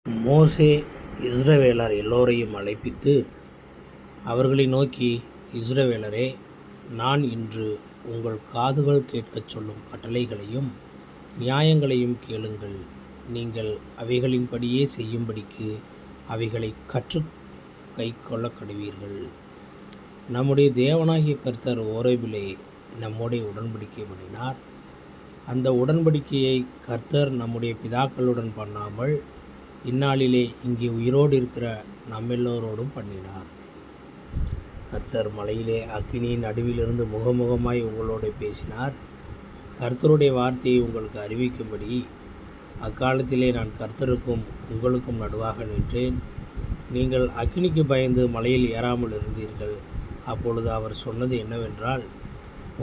மோசே இஸ்ரவேலர் எல்லோரையும் அழைப்பித்து அவர்களை நோக்கி, இஸ்ரவேலரே, நான் இன்று உங்கள் காதுகள் கேட்கச் சொல்லும் கட்டளைகளையும் நியாயங்களையும் கேளுங்கள். நீங்கள் அவைகளின்படியே செய்யும்படிக்கு அவைகளைக் கற்றுக் கைக்கொள்ளக் கடவீர்கள். நம்முடைய தேவனாகிய கர்த்தர் ஓரேபிலே நம்மோடே உடன்படிக்கை பண்ணினார். அந்த உடன்படிக்கையை கர்த்தர் நம்முடைய பிதாக்களுடன் பண்ணாமல் இந்நாளிலே இங்கே உயிரோடு இருக்கிற நம்மெல்லோரோடும் பண்ணினார். கர்த்தர் மலையிலே அக்கினியின் நடுவிலிருந்து முகமுகமாய் உங்களோடு பேசினார். கர்த்தருடைய வார்த்தையை உங்களுக்கு அறிவிக்கும்படி அக்காலத்திலே நான் கர்த்தருக்கும் உங்களுக்கும் நடுவாக நின்றேன். நீங்கள் அக்கினிக்கு பயந்து மலையில் ஏறாமல் இருந்தீர்கள். அப்பொழுது அவர் சொன்னது என்னவென்றால்,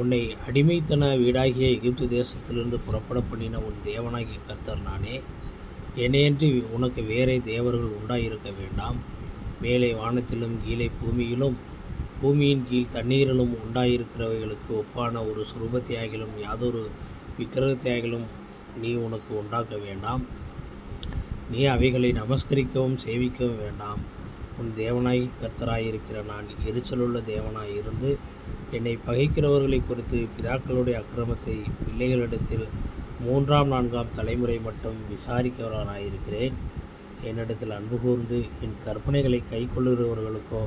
உன்னை அடிமைத்தன வீடாகிய எகிப்து தேசத்திலிருந்து புறப்பட பண்ணின உன் தேவனாகிய கர்த்தர் நானே. என்னையன்றி உனக்கு வேறே தேவர்கள் உண்டாயிருக்க வேண்டாம். மேலே வானத்திலும் கீழே பூமியிலும் பூமியின் கீழ் தண்ணீரிலும் உண்டாயிருக்கிறவைகளுக்கு ஒப்பான ஒரு சுரூபத்தையாகிலும் யாதொரு விக்கிரகத்தையாகிலும் நீ உனக்கு உண்டாக்க வேண்டாம். நீ அவைகளை நமஸ்கரிக்கவும் சேவிக்கவும் வேண்டாம். உன் தேவனாகி கர்த்தராயிருக்கிற நான் எரிச்சலுள்ள தேவனாயிருந்து என்னை பகைக்கிறவர்களை குறித்து பிதாக்களுடைய அக்கிரமத்தை பிள்ளைகளிடத்தில் 3ஆம் 4ஆம் தலைமுறை மட்டும் விசாரிக்கிறவராயிருக்கிறேன். என்னிடத்தில் அன்பு கூர்ந்து என் கற்பனைகளை கை கொள்ளுகிறவர்களுக்கோ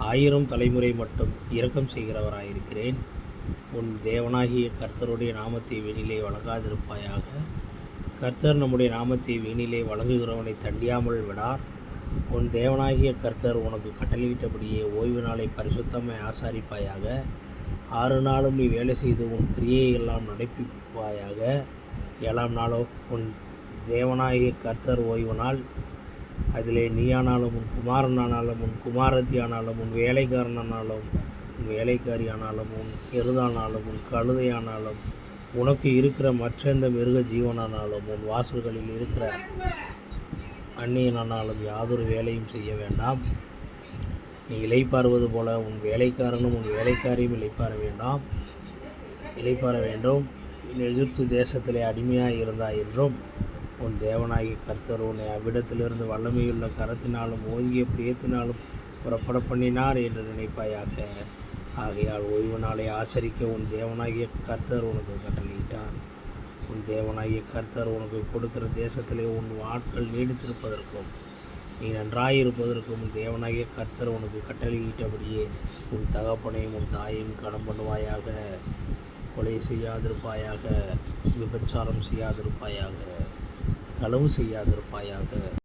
1000 தலைமுறை மட்டும் இரக்கம் செய்கிறவராயிருக்கிறேன். உன் தேவனாகிய கர்த்தருடைய நாமத்தை வீணிலே வழங்காதிருப்பாயாக. கர்த்தர் நம்முடைய நாமத்தை வீணிலே வழங்குகிறவனை தண்டியாமல் விடார். உன் தேவனாகிய கர்த்தர் உனக்கு கட்டளையிட்டபடியே ஓய்வு நாளை பரிசுத்தமாய் ஆசாரிப்பாயாக. 6 நாளும் நீ வேலை செய்து உன் கிரியையை எல்லாம் நடப்பிப்பாயாக. 7ஆம் நாளோ உன் தேவனாகிய கர்த்தர் ஓய்வு நாள். அதிலே நீயானாலும் உன் குமாரனானாலும் உன் குமாரத்தியானாலும் உன் வேலைக்காரனானாலும் உன் வேலைக்காரியானாலும் உன் எருதானாலும் உன் கழுதையானாலும் உனக்கு இருக்கிற மற்றெந்த மிருக ஜீவனானாலும் உன் வாசல்களில் இருக்கிற அந்நியனானாலும் யாதொரு வேலையும் செய்ய வேண்டாம். நீ இளைப்பாறுவது போல உன் வேலைக்காரனும் உன் வேலைக்காரியும் இளைப்பாற வேண்டும். எகிப்து தேசத்திலே அடிமையாக இருந்தாய் என்றும் உன் தேவனாகிய கர்த்தர் உன்னை அவ்விடத்திலிருந்து வல்லமையுள்ள கரத்தினாலும் ஓங்கிய புயத்தினாலும் புறப்பட பண்ணினார் என்று நினைப்பாயாக. ஆகையால் ஓய்வு நாளை ஆசரிக்க உன் தேவனாகிய கர்த்தர் உனக்கு கட்டளையிட்டார். உன் தேவனாகிய கர்த்தர் உனக்கு கொடுக்கிற தேசத்திலே உன் நாட்கள் நீடித்திருப்பதற்கும் நீ நன்றாயிருப்பதற்கும் உன் தேவனாகிய கர்த்தர் உனக்கு கட்டளையிட்டபடியே உன் தகப்பனையும் உன் தாயையும் கனம் பண்ணுவாயாக. கொலை செய்யாதிருப்பாயாக. விபச்சாரம் செய்யாதிருப்பாயாக. களவு செய்யாதிருப்பாயாக.